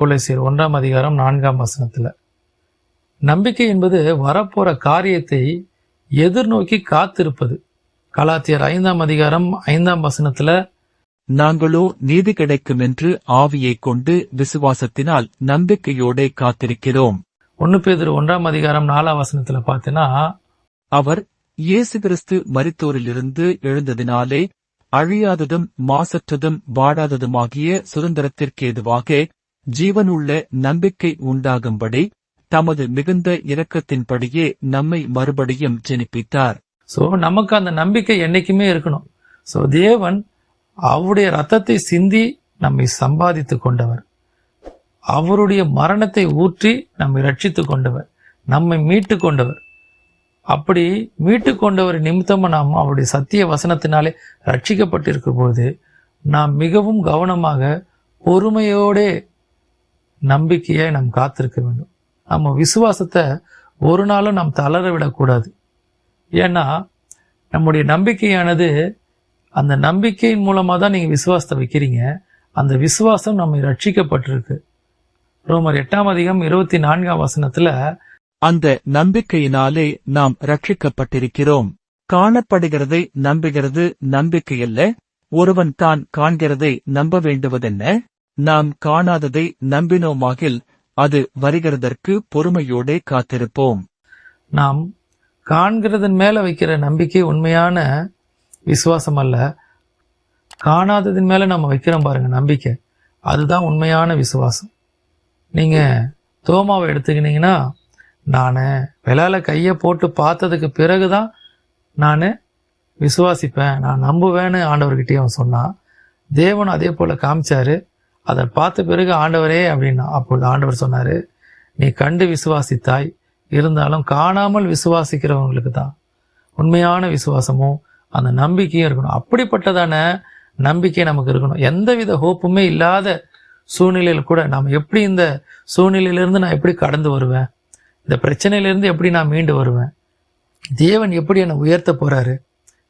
கொலோசியர் 1:4 நம்பிக்கை என்பது வரப்போற காரியத்தை எதிர்நோக்கி காத்திருப்பது. கலாத்தியர் 5:5 நாங்களோ நீதி கிடைக்கும் என்று ஆவியை கொண்டு விசுவாசத்தினால் நம்பிக்கையோட காத்திருக்கிறோம். 1 பேதுரு 1:4 பார்த்தீங்கன்னா, அவர் இயேசு கிறிஸ்து மரித்தோரிலிருந்து எழுந்ததினாலே அழியாததும் மாசற்றதும் வாடாததுமாகிய சுதந்திரத்திற்கேதுவாக ஜீவனுள்ள நம்பிக்கை உண்டாகும்படி தமது மிகுந்த இரக்கத்தின்படியே நம்மை மறுபடியும் ஜெனிப்பித்தார். நமக்கு அந்த நம்பிக்கை என்னைக்குமே இருக்கணும். தேவன் அவருடைய ரத்தத்தை சிந்தி நம்மை சம்பாதித்து கொண்டவர், அவருடைய மரணத்தை ஊற்றி நம்மை ரட்சித்து கொண்டவர், நம்மை மீட்டு கொண்டவர். அப்படி மீட்டு கொண்டவர் நிமித்தமா நாம் அவருடைய சத்திய வசனத்தினாலே ரட்சிக்கப்பட்டிருக்கும் போது நாம் மிகவும் கவனமாக பொறுமையோட நம்பிக்கையை நாம் காத்திருக்க வேண்டும். நம்ம விசுவாசத்தை ஒரு நாளும் நாம் தளர விடக்கூடாது. ஏன்னா நம்முடைய நம்பிக்கையானது, அந்த நம்பிக்கையின் மூலமா தான் நீங்க விசுவாசத்தை வைக்கிறீங்க. அந்த விசுவாசம் நம்மை ரட்சிக்கப்பட்டிருக்கு. ரோமர் 8:24 அந்த நம்பிக்கையினாலே நாம் ரட்சிக்கப்பட்டிருக்கிறோம். காணப்படுகிறதை நம்புகிறது நம்பிக்கையல்ல, ஒருவன் தான் காண்கிறதை நம்ப வேண்டுவதென்ன? நாம் காணாததை நம்பினோமாகில் அது வருகிறதற்கு பொறுமையோட காத்திருப்போம். நாம் காண்கிறதன் மேல வைக்கிற நம்பிக்கை உண்மையான விசுவாசம் அல்ல. காணாததின் மேல நம்ம வைக்கிறோம் பாருங்க நம்பிக்கை, அதுதான் உண்மையான விசுவாசம். நீங்க தோமாவை எடுத்துக்கினீங்கன்னா, நான் விலையில கையை போட்டு பார்த்ததுக்கு பிறகுதான் நான் விசுவாசிப்பேன், நான் நம்புவேன்னு ஆண்டவர்கிட்டயே அவன் சொன்னான். தேவன் அதே போல காமிச்சாரு. அதை பார்த்த பிறகு ஆண்டவரே அப்படின்னா, அப்பொழுது ஆண்டவர் சொன்னாரு, நீ கண்டு விசுவாசித்தாய், இருந்தாலும் காணாமல் விசுவாசிக்கிறவங்களுக்கு தான் உண்மையான விசுவாசமும் அந்த நம்பிக்கையும் இருக்கணும். அப்படிப்பட்டதான நம்பிக்கை நமக்கு இருக்கணும். எந்தவித ஹோப்புமே இல்லாத சூழ்நிலையில கூட நாம் எப்படி இந்த சூழ்நிலையிலிருந்து நான் எப்படி கடந்து வருவேன், இந்த பிரச்சனையிலிருந்து எப்படி நான் மீண்டு வருவேன், தேவன் எப்படி என்னை உயர்த்த போறாரு,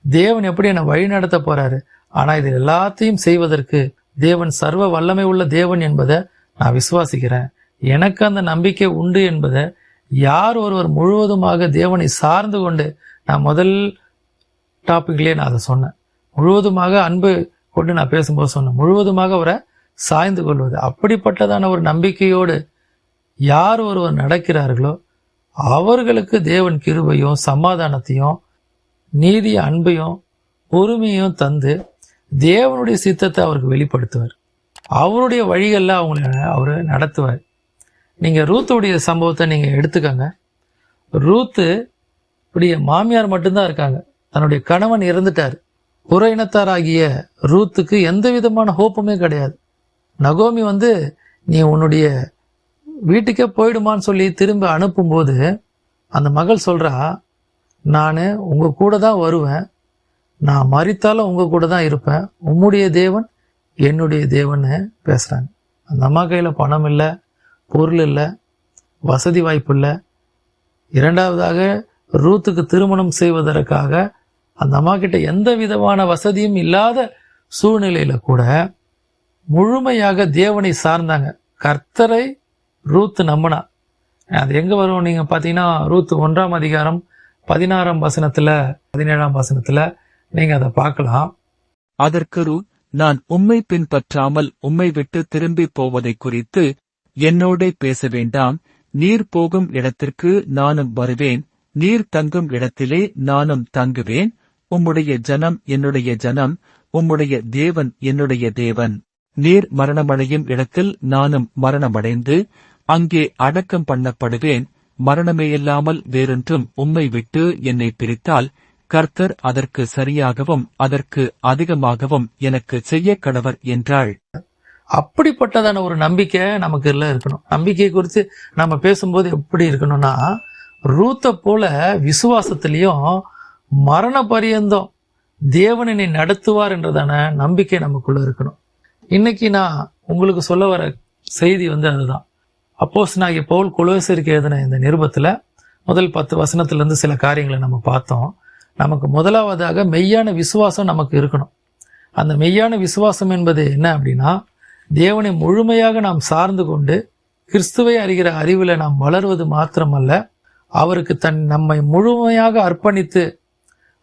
தேவன் எப்படி என்னை வழி நடத்த போறாரு. ஆனா இது எல்லாத்தையும் செய்வதற்கு தேவன் சர்வ வல்லமை உள்ள தேவன் என்பதை நான் விசுவாசிக்கிறேன். எனக்கு அந்த நம்பிக்கை உண்டு என்பதை யார் ஒருவர் முழுவதுமாக தேவனை சார்ந்து கொண்டு, நான் முதல் டாபிக்லயே நான் அதை சொன்னேன், முழுவதுமாக அன்பு கொண்டு நான் பேசும்போது சொன்னேன், முழுவதுமாக அவரை சாய்ந்து கொள்வது. அப்படிப்பட்டதான ஒரு நம்பிக்கையோடு யார் ஒருவர் நடக்கிறார்களோ அவர்களுக்கு தேவன் கிருபையும் சமாதானத்தையும் நீதிய அன்பையும் பொறுமையும் தந்து தேவனுடைய சித்தத்தை அவருக்கு வெளிப்படுத்துவார். அவருடைய வழிகளில் அவரு நடத்துவார். நீங்க ரூத்துடைய சம்பவத்தை நீங்க எடுத்துக்கங்க. ரூத்து இப்படிய மாமியார் மட்டும்தான் இருக்காங்க, தன்னுடைய கணவன் இறந்துட்டார். புற இனத்தாராகிய ரூத்துக்கு எந்த விதமான ஹோப்புமே கிடையாது. நகோமி நீ உன்னுடைய வீட்டுக்கே போயிடுமான்னு சொல்லி திரும்ப அனுப்பும்போது அந்த மகள் சொல்றா, நான் உங்க கூட தான் வருவேன், நான் மரித்தாலும் உங்க கூட தான் இருப்பேன், உம்முடைய தேவன் என்னுடைய தேவன்னு பேசுறாங்க. அந்த அம்மா கையில பணம் இல்லை, பொருள் இல்லை, வசதி வாய்ப்பு இல்லை. இரண்டாவதாக ரூத்துக்கு திருமணம் செய்வதற்காக அந்த அம்மா கிட்ட எந்த விதமான வசதியும் இல்லாத சூழ்நிலையில கூட முழுமையாக தேவனை சார்ந்தாங்க. கர்த்தரை ரூத்து நம்பினா. அது எங்க வரும் நீங்க பாத்தீங்கன்னா, ரூத்து 1:16 நீங்க அதை பார்க்கலாம். அதற்கு ரூத், நான் உம்மை பின்பற்றாமல் உம்மை விட்டு திரும்பி போவதை குறித்து என்னோட பேச வேண்டாம், நீர் போகும் இடத்திற்கு நானும் வருவேன், நீர் தங்கும் இடத்திலே நானும் தங்குவேன், உம்முடைய ஜனம் என்னுடைய ஜனம், உம்முடைய தேவன் என்னுடைய தேவன், நீர் மரணமடையும் இடத்தில் நானும் மரணமடைந்து அங்கே அடக்கம் பண்ணப்படுவேன், மரணமேயில்லாமல் வேறொன்றும் உம்மை விட்டு என்னை பிரித்தால் கர்த்தர் அதற்கு சரியாகவும் அதற்கு அதிகமாகவும் எனக்கு செய்ய கடவர் என்றாள். அப்படிப்பட்டதான ஒரு நம்பிக்கை நமக்கு இருக்கணும். நம்பிக்கை குறித்து நம்ம பேசும்போது எப்படி இருக்கணும்னா, ரூத்தை போல விசுவாசத்திலையும் மரண பரியந்தம் தேவனை நடத்துவார் என்றதான நம்பிக்கை நமக்குள்ள இருக்கணும். இன்னைக்கு நான் உங்களுக்கு சொல்ல வர செய்தி அதுதான். அப்போஸ்தலனாகிய பவுல் கொலோசையருக்கு எழுதின இந்த நிருபத்துல முதல் 10 வசனத்திலிருந்து சில காரியங்களை நம்ம பார்த்தோம். நமக்கு முதலாவதாக மெய்யான விசுவாசம் நமக்கு இருக்கணும். அந்த மெய்யான விசுவாசம் என்பது என்ன அப்படின்னா, தேவனை முழுமையாக நாம் சார்ந்து கொண்டு கிறிஸ்துவை அறிகிற அறிவில் நாம் வளர்வது மாத்திரமல்ல, அவருக்கு நம்மை முழுமையாக அர்ப்பணித்து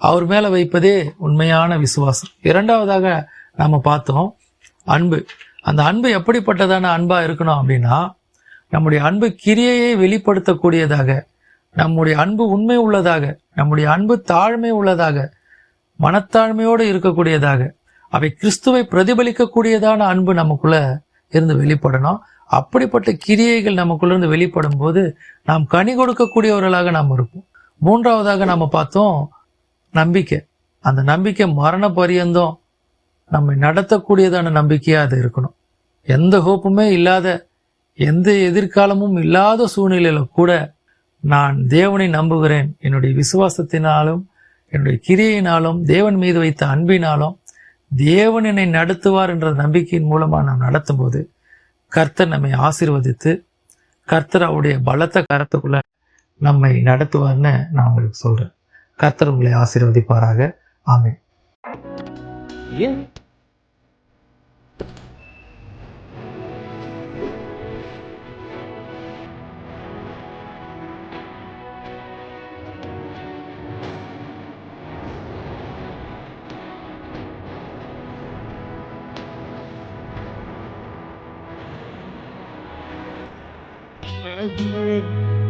அவர் மேல வைப்பதே உண்மையான விசுவாசம். இரண்டாவதாக நாம பார்த்தோம் அன்பு. அந்த அன்பு எப்படிப்பட்டதான அன்பா இருக்கணும் அப்படின்னா, நம்முடைய அன்பு கிரியையை வெளிப்படுத்தக்கூடியதாக, நம்முடைய அன்பு உண்மை உள்ளதாக, நம்முடைய அன்பு தாழ்மை உள்ளதாக, மனத்தாழ்மையோடு இருக்கக்கூடியதாக, அவை கிறிஸ்துவை பிரதிபலிக்கக்கூடியதான அன்பு நமக்குள்ள இருந்து வெளிப்படணும். அப்படிப்பட்ட கிரியைகள் நமக்குள்ள இருந்து வெளிப்படும் போது நாம் கனி கொடுக்கக்கூடியவர்களாக நாம் இருப்போம். மூன்றாவதாக நாம பார்த்தோம் நம்பிக்கை. அந்த நம்பிக்கை மரண பரியந்தம் நம்மை நடத்தக்கூடியதான நம்பிக்கையா அது இருக்கணும். எந்த ஹோப்புமே இல்லாத, எந்த எதிர்காலமும் இல்லாத சூழ்நிலையில கூட நான் தேவனை நம்புகிறேன், என்னுடைய விசுவாசத்தினாலும் என்னுடைய கிரியையினாலும் தேவன் மீது வைத்த அன்பினாலும் தேவன் என்னை நடத்துவார் என்ற நம்பிக்கையின் மூலமா நாம் நடத்தும் போது கர்த்தர் நம்மை ஆசீர்வதித்து கர்த்தர் அவருடைய பலத்த கரத்துக்குள்ள நம்மை நடத்துவார்னு நான் உங்களுக்கு சொல்றேன். கர்த்தர் உங்களை ஆசீர்வதிப்பாராக. ஆமென். Yeah.